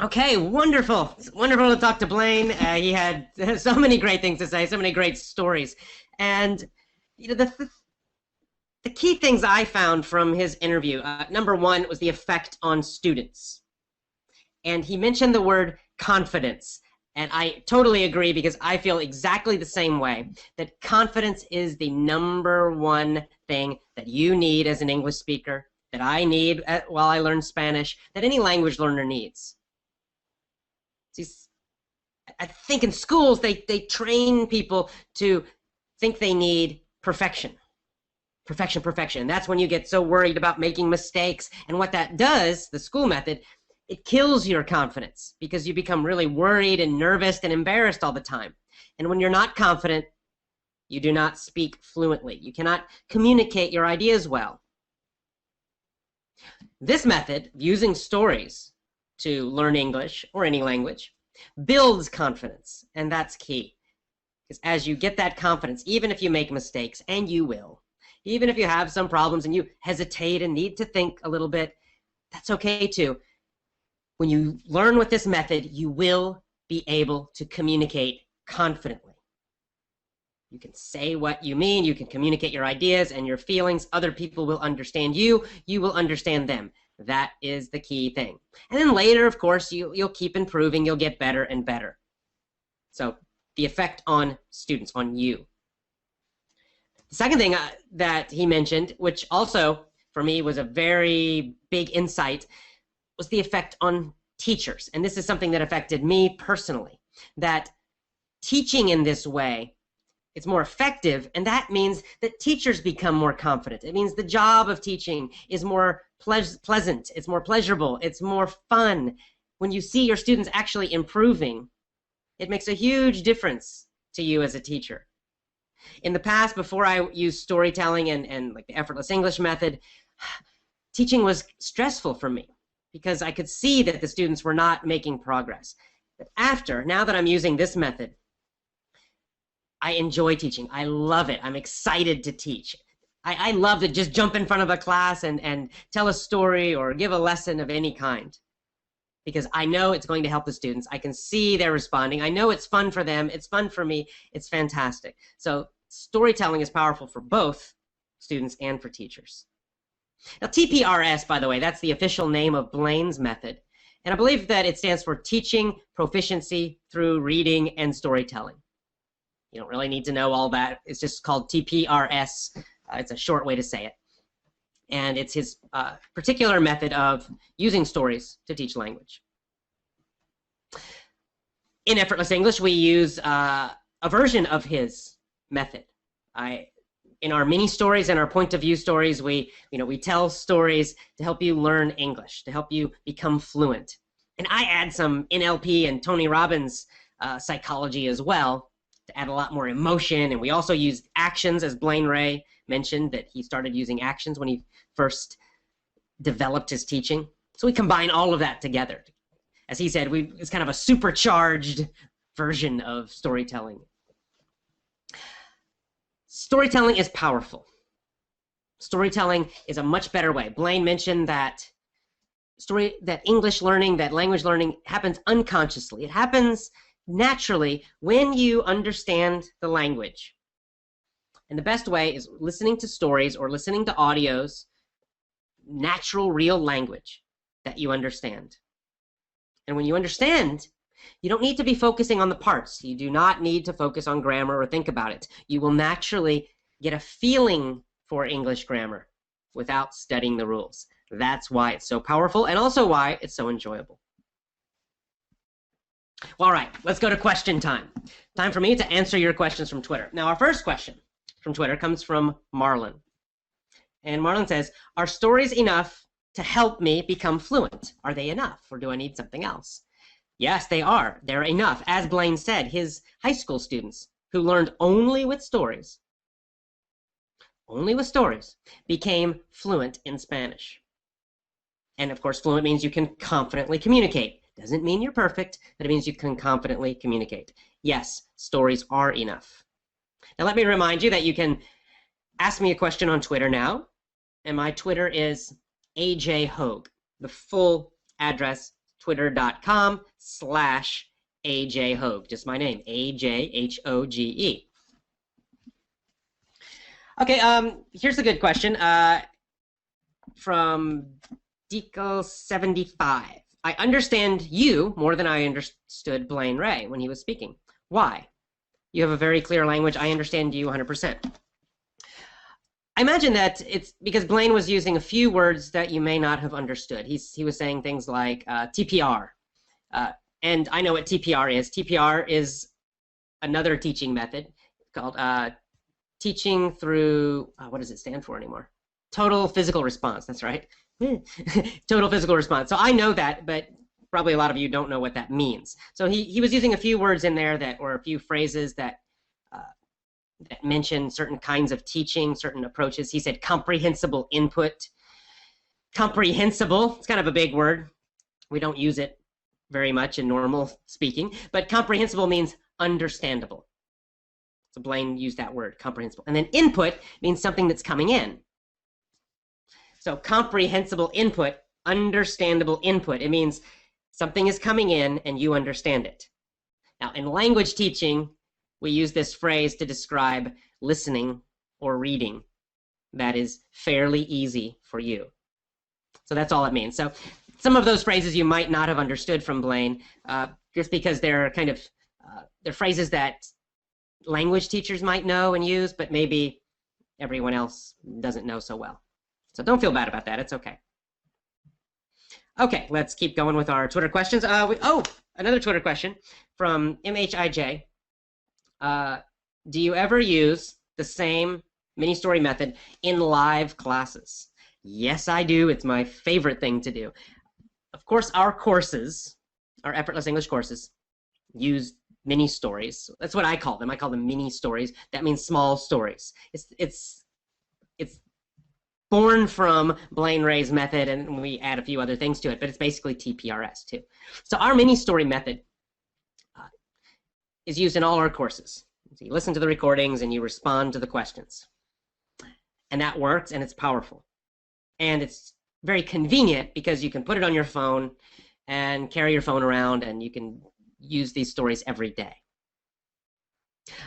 Okay, wonderful. It's wonderful to talk to Blaine. He had so many great things to say, so many great stories. And the key things I found from his interview, number one was the effect on students. And he mentioned the word confidence. And I totally agree because I feel exactly the same way, that confidence is the number one thing that you need as an English speaker, that I need while I learn Spanish, that any language learner needs. I think in schools they train people to think they need perfection. Perfection. And that's when you get so worried about making mistakes. And what that does, the school method, it kills your confidence because you become really worried and nervous and embarrassed all the time. And when you're not confident, you do not speak fluently. You cannot communicate your ideas well. This method, using stories to learn English or any language, builds confidence, and that's key. Because as you get that confidence, even if you make mistakes, and you will, even if you have some problems and you hesitate and need to think a little bit, that's okay too. When you learn with this method, you will be able to communicate confidently. You can say what you mean, you can communicate your ideas and your feelings. Other people will understand you, you will understand them. That is the key thing. And then later, of course, you'll keep improving, you'll get better and better. So the effect on students, on you. The second thing that he mentioned, which also for me was a very big insight, was the effect on teachers. And this is something that affected me personally, that teaching in this way, it's more effective, and that means that teachers become more confident. It means the job of teaching is more pleasant, it's more pleasurable, it's more fun. When you see your students actually improving, it makes a huge difference to you as a teacher. In the past, before I used storytelling and like the effortless English method, teaching was stressful for me because I could see that the students were not making progress. But now that I'm using this method, I enjoy teaching. I love it. I'm excited to teach. I love to just jump in front of a class and tell a story or give a lesson of any kind because I know it's going to help the students. I can see they're responding. I know it's fun for them. It's fun for me. It's fantastic. So storytelling is powerful for both students and for teachers. Now, TPRS, by the way, that's the official name of Blaine's method. And I believe that it stands for Teaching Proficiency Through Reading and Storytelling. You don't really need to know all that. It's just called TPRS. It's a short way to say it. And it's his particular method of using stories to teach language. In Effortless English, we use a version of his method. In our mini stories and our point of view stories, we tell stories to help you learn English, to help you become fluent. And I add some NLP and Tony Robbins psychology as well, to add a lot more emotion. And we also use actions, as Blaine Ray mentioned, that he started using actions when he first developed his teaching. So we combine all of that together. As he said, it's kind of a supercharged version of storytelling. Storytelling is powerful. Storytelling is a much better way. Blaine mentioned that English learning, that language learning happens unconsciously. It happens naturally when you understand the language. And the best way is listening to stories or listening to audios, natural, real language that you understand. And when you understand, you don't need to be focusing on the parts. You do not need to focus on grammar or think about it. You will naturally get a feeling for English grammar without studying the rules. That's why it's so powerful and also why it's so enjoyable. All right, let's go to question time. Time for me to answer your questions from Twitter. Now, our first question from Twitter comes from Marlon. And Marlon says, are stories enough to help me become fluent? Are they enough, or do I need something else? Yes, they are. They're enough. As Blaine said, his high school students who learned only with stories, became fluent in Spanish. And of course, fluent means you can confidently communicate. Doesn't mean you're perfect, but it means you can confidently communicate. Yes, stories are enough. Now let me remind you that you can ask me a question on Twitter now, and my Twitter is AJ Hogue. The full address twitter.com/AJHoge. Just my name, AJHOGE. Okay, here's a good question from Deco75. I understand you more than I understood Blaine Ray when he was speaking. Why? You have a very clear language. I understand you 100%. I imagine that it's because Blaine was using a few words that you may not have understood. He was saying things like TPR. And I know what TPR is. TPR is another teaching method called teaching through, what does it stand for anymore? Total physical response, that's right. Total physical response. So I know that, but probably a lot of you don't know what that means. So he was using a few words in there that, or a few phrases that mention certain kinds of teaching, certain approaches. He said comprehensible input. Comprehensible, it's kind of a big word. We don't use it very much in normal speaking, but comprehensible means understandable. So Blaine used that word, comprehensible. And then input means something that's coming in. So comprehensible input, understandable input. It means something is coming in and you understand it. Now, in language teaching, we use this phrase to describe listening or reading that is fairly easy for you. So that's all it means. So some of those phrases you might not have understood from Blaine, just because they're kind of they're phrases that language teachers might know and use, but maybe everyone else doesn't know so well. So don't feel bad about that. It's okay. Okay, let's keep going with our Twitter questions. Another Twitter question from MHIJ. Do you ever use the same mini-story method in live classes? Yes, I do. It's my favorite thing to do. Of course, our courses, our Effortless English courses, use mini stories. That's what I call them. I call them mini stories. That means small stories. It's born from Blaine Ray's method, and we add a few other things to it, but it's basically TPRS too. So our mini story method is used in all our courses. So you listen to the recordings and you respond to the questions. And that works, and it's powerful. And it's very convenient because you can put it on your phone and carry your phone around, and you can use these stories every day.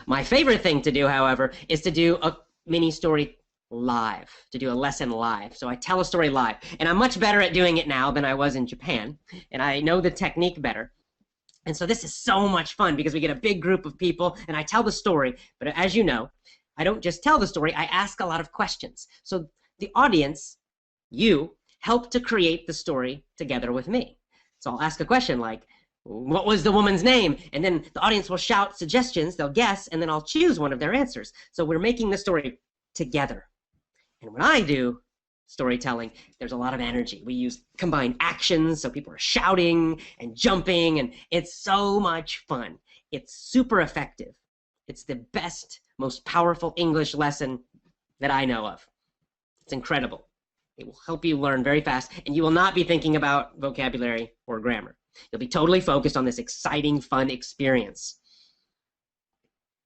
My favorite thing to do, however, is to do a mini story live, to do a lesson live. So I tell a story live, and I'm much better at doing it now than I was in Japan, and I know the technique better. And so this is so much fun because we get a big group of people, and I tell the story, but as you know, I don't just tell the story, I ask a lot of questions. So the audience, you, help to create the story together with me. So I'll ask a question like, what was the woman's name? And then the audience will shout suggestions, they'll guess, and then I'll choose one of their answers. So we're making the story together. And when I do storytelling, there's a lot of energy. We use combined actions, so people are shouting and jumping, and it's so much fun. It's super effective. It's the best, most powerful English lesson that I know of. It's incredible. It will help you learn very fast, and you will not be thinking about vocabulary or grammar. You'll be totally focused on this exciting, fun experience.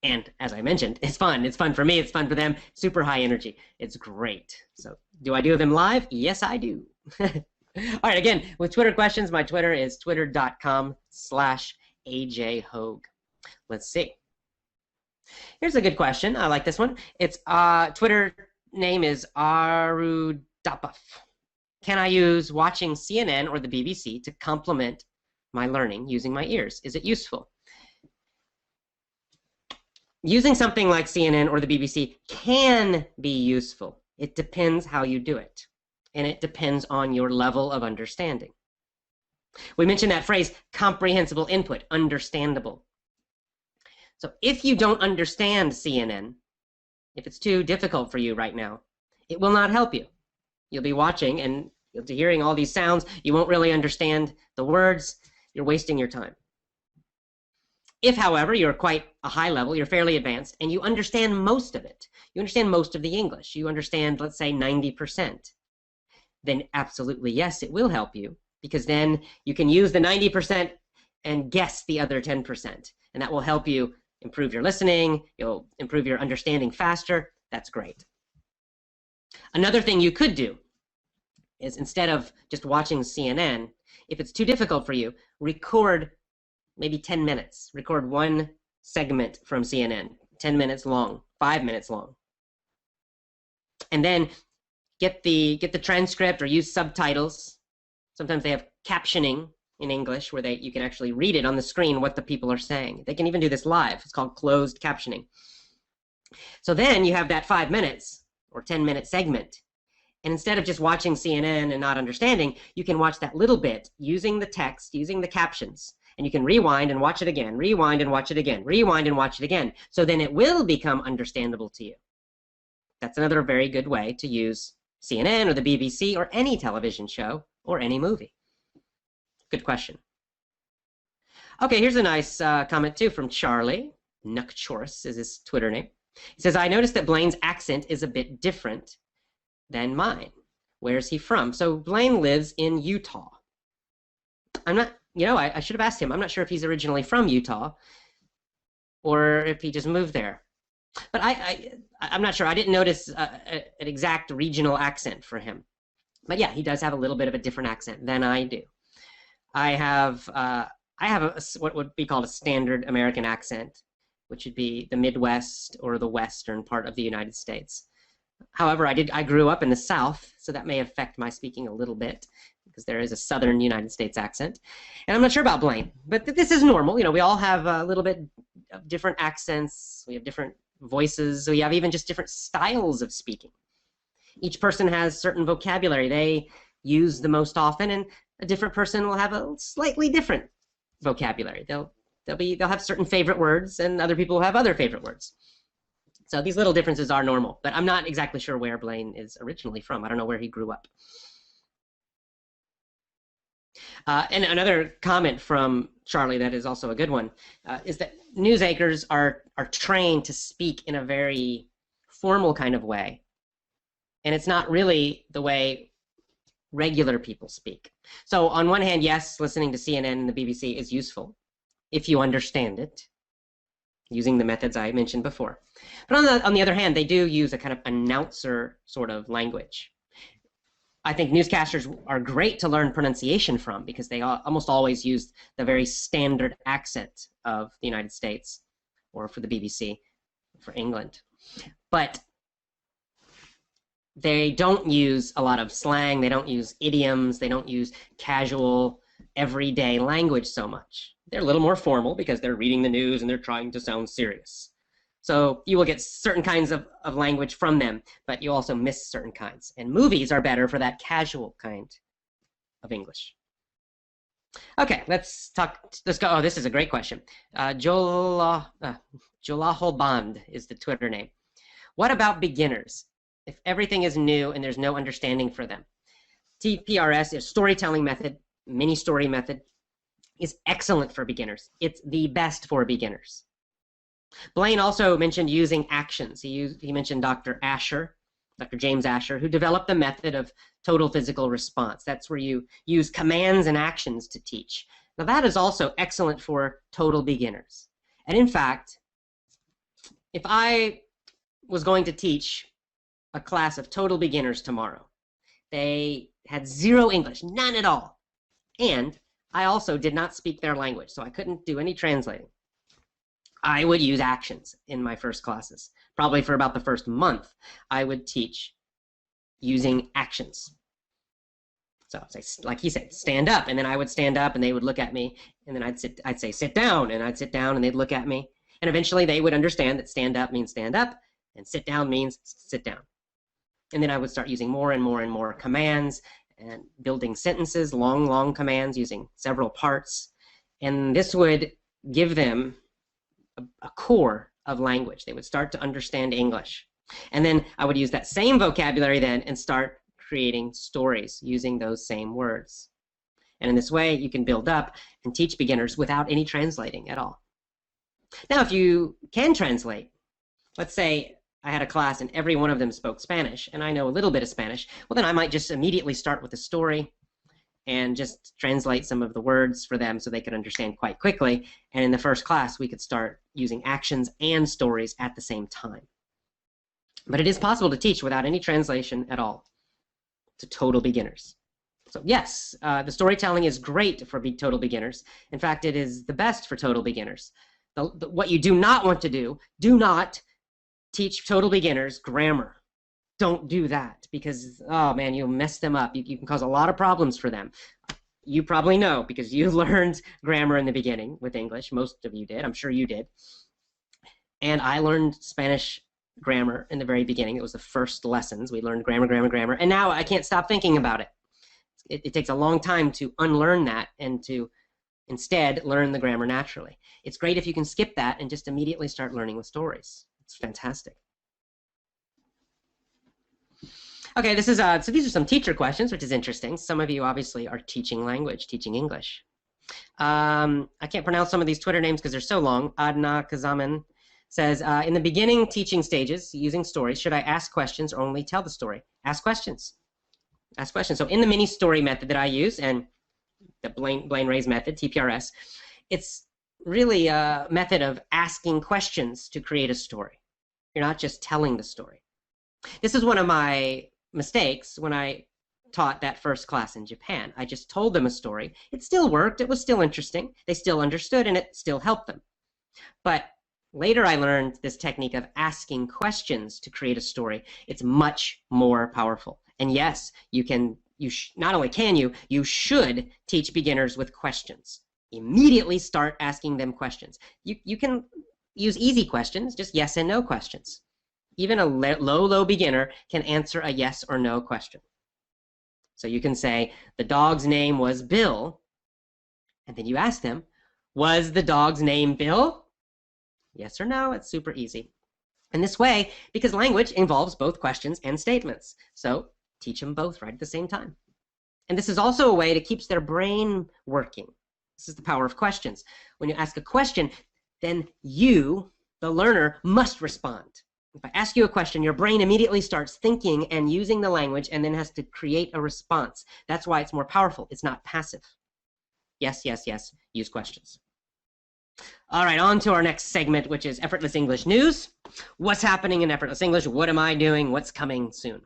And as I mentioned, it's fun. It's fun for me. It's fun for them. Super high energy. It's great. So do I do them live? Yes, I do. All right, again, with Twitter questions, my Twitter is twitter.com/AJHoge. Let's see. Here's a good question. I like this one. It's Twitter name is Arudapaf. Can I use watching CNN or the BBC to complement my learning using my ears? Is it useful? Using something like CNN or the BBC can be useful. It depends how you do it, and it depends on your level of understanding. We mentioned that phrase, comprehensible input, understandable. So if you don't understand CNN, if it's too difficult for you right now, it will not help you. You'll be watching and you'll be hearing all these sounds. You won't really understand the words. You're wasting your time. If, however, you're quite a high level, you're fairly advanced, and you understand most of it, you understand most of the English, you understand, let's say, 90%, then absolutely yes, it will help you, because then you can use the 90% and guess the other 10%, and that will help you improve your listening, you'll improve your understanding faster. That's great. Another thing you could do is, instead of just watching CNN, If it's too difficult for you, record maybe 10 minutes. Record one segment from CNN, 10 minutes long, 5 minutes long. And then get the transcript or use subtitles. Sometimes they have captioning in English where you can actually read it on the screen what the people are saying. They can even do this live. It's called closed captioning. So then you have that 5 minutes or 10-minute segment. And instead of just watching CNN and not understanding, you can watch that little bit using the text, using the captions. And you can rewind and watch it again, rewind and watch it again, rewind and watch it again. So then it will become understandable to you. That's another very good way to use CNN or the BBC or any television show or any movie. Good question. Okay, here's a nice comment too from Charlie. Nuckchorus is his Twitter name. He says, I noticed that Blaine's accent is a bit different than mine. Where's he from? So Blaine lives in Utah. I'm not, I should have asked him. I'm not sure if he's originally from Utah or if he just moved there. But I'm not sure. I didn't notice an exact regional accent for him. But yeah, he does have a little bit of a different accent than I do. I have what would be called a standard American accent, which would be the Midwest or the Western part of the United States. However, I grew up in the South, so that may affect my speaking a little bit because there is a Southern United States accent. And I'm not sure about Blaine, but this is normal. We all have a little bit of different accents. We have different voices. We have even just different styles of speaking. Each person has certain vocabulary they use the most often, and a different person will have a slightly different vocabulary. They'll have certain favorite words, and other people will have other favorite words. So these little differences are normal, but I'm not exactly sure where Blaine is originally from. I don't know where he grew up. And another comment from Charlie that is also a good one is that news anchors are trained to speak in a very formal kind of way. And it's not really the way regular people speak. So on one hand, yes, listening to CNN and the BBC is useful if you understand it, using the methods I mentioned before. But on the other hand, they do use a kind of announcer sort of language. I think newscasters are great to learn pronunciation from because they almost always use the very standard accent of the United States, or for the BBC, for England. But they don't use a lot of slang, they don't use idioms, they don't use casual, everyday language so much. They're a little more formal because they're reading the news and they're trying to sound serious. So you will get certain kinds of language from them, but you also miss certain kinds. And movies are better for that casual kind of English. Okay, let's go. Oh, this is a great question. Jolahoband is the Twitter name. What about beginners? If everything is new and there's no understanding for them. TPRS is storytelling method, mini story method, is excellent for beginners. It's the best for beginners. Blaine also mentioned using actions. He mentioned Dr. James Asher, who developed the method of total physical response. That's where you use commands and actions to teach. Now that is also excellent for total beginners. And in fact, if I was going to teach a class of total beginners tomorrow, they had zero English, none at all. And I also did not speak their language, so I couldn't do any translating. I would use actions in my first classes. Probably for about the first month, I would teach using actions. So like he said, stand up, and then I would stand up and they would look at me, and then I'd say sit down, and I'd sit down and they'd look at me. And eventually they would understand that stand up means stand up and sit down means sit down. And then I would start using more and more and more commands and building sentences, long commands using several parts. And this would give them a core of language. They would start to understand English. And then I would use that same vocabulary then and start creating stories using those same words. And in this way, you can build up and teach beginners without any translating at all. Now, if you can translate, let's say I had a class and every one of them spoke Spanish, and I know a little bit of Spanish, well, then I might just immediately start with a story and just translate some of the words for them so they could understand quite quickly. And in the first class, we could start using actions and stories at the same time. But it is possible to teach without any translation at all to total beginners. So yes, the storytelling is great for total beginners. In fact, it is the best for total beginners. What you do not want to do not teach total beginners grammar. Don't do that because, oh man, you'll mess them up. You can cause a lot of problems for them. You probably know because you learned grammar in the beginning with English. Most of you did. I'm sure you did. And I learned Spanish grammar in the very beginning. It was the first lessons. We learned grammar, grammar, grammar. And now I can't stop thinking about it. It takes a long time to unlearn that and to instead learn the grammar naturally. It's great if you can skip that and just immediately start learning with stories. It's fantastic. Okay, this is so these are some teacher questions, which is interesting. Some of you obviously are teaching language, teaching English. I can't pronounce some of these Twitter names because they're so long. Adna Kazaman says, in the beginning teaching stages, using stories, should I ask questions or only tell the story? Ask questions. Ask questions. So in the mini story method that I use and the Blaine Ray's method, TPRS, it's really a method of asking questions to create a story. You're not just telling the story. This is one of my mistakes when I taught that first class in Japan. I just told them a story. It still worked. It was still interesting. They still understood and it still helped them. But later I learned this technique of asking questions to create a story. It's much more powerful. And yes, not only can you should teach beginners with questions. Immediately start asking them questions. You can use easy questions, just yes and no questions. Even a low beginner can answer a yes or no question. So you can say, the dog's name was Bill, and then you ask them, was the dog's name Bill? Yes or no, it's super easy. And this way, because language involves both questions and statements, so teach them both right at the same time. And this is also a way that keeps their brain working. This is the power of questions. When you ask a question, then you, the learner, must respond. If I ask you a question, your brain immediately starts thinking and using the language and then has to create a response. That's why it's more powerful. It's not passive. Yes, yes, yes, use questions. All right, on to our next segment, which is Effortless English News. What's happening in Effortless English? What am I doing? What's coming soon?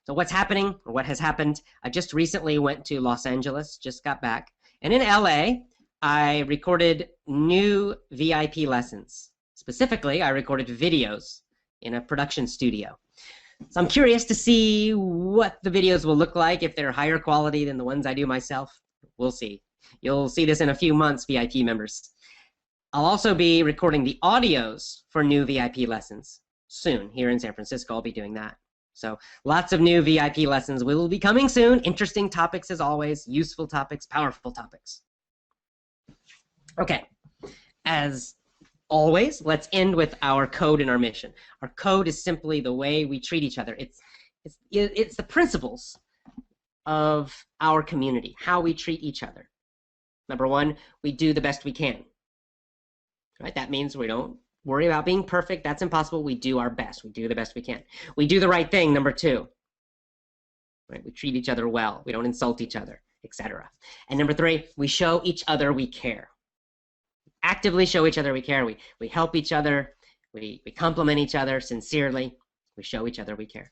So what's happening, or what has happened? I just recently went to Los Angeles, just got back. And in LA, I recorded new VIP lessons. Specifically, I recorded videos in a production studio. So I'm curious to see what the videos will look like, if they're higher quality than the ones I do myself. We'll see. You'll see this in a few months, VIP members. I'll also be recording the audios for new VIP lessons soon. Here in San Francisco, I'll be doing that. So lots of new VIP lessons will be coming soon. Interesting topics as always, useful topics, powerful topics. Okay, as always, let's end with our code and our mission. Our code is simply the way we treat each other. It's the principles of our community, how we treat each other. Number one, we do the best we can. Right? That means we don't worry about being perfect. That's impossible. We do our best. We do the best we can. We do the right thing, number two. Right? We treat each other well. We don't insult each other, etc. And number three, we show each other we care. Actively show each other we care. We help each other. We compliment each other sincerely. We show each other we care.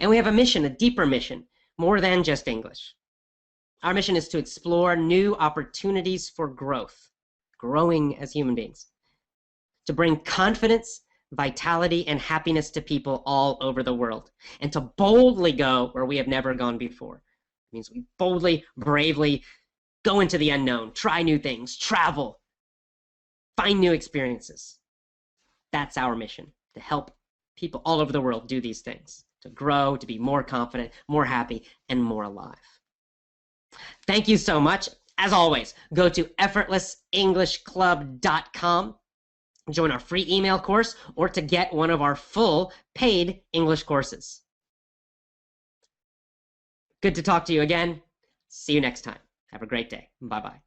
And we have a mission, a deeper mission, more than just English. Our mission is to explore new opportunities for growth, growing as human beings, to bring confidence, vitality, and happiness to people all over the world, and to boldly go where we have never gone before. It means we boldly, bravely go into the unknown, try new things, travel, find new experiences. That's our mission, to help people all over the world do these things, to grow, to be more confident, more happy, and more alive. Thank you so much. As always, go to effortlessenglishclub.com, join our free email course, or to get one of our full paid English courses. Good to talk to you again. See you next time. Have a great day. Bye-bye.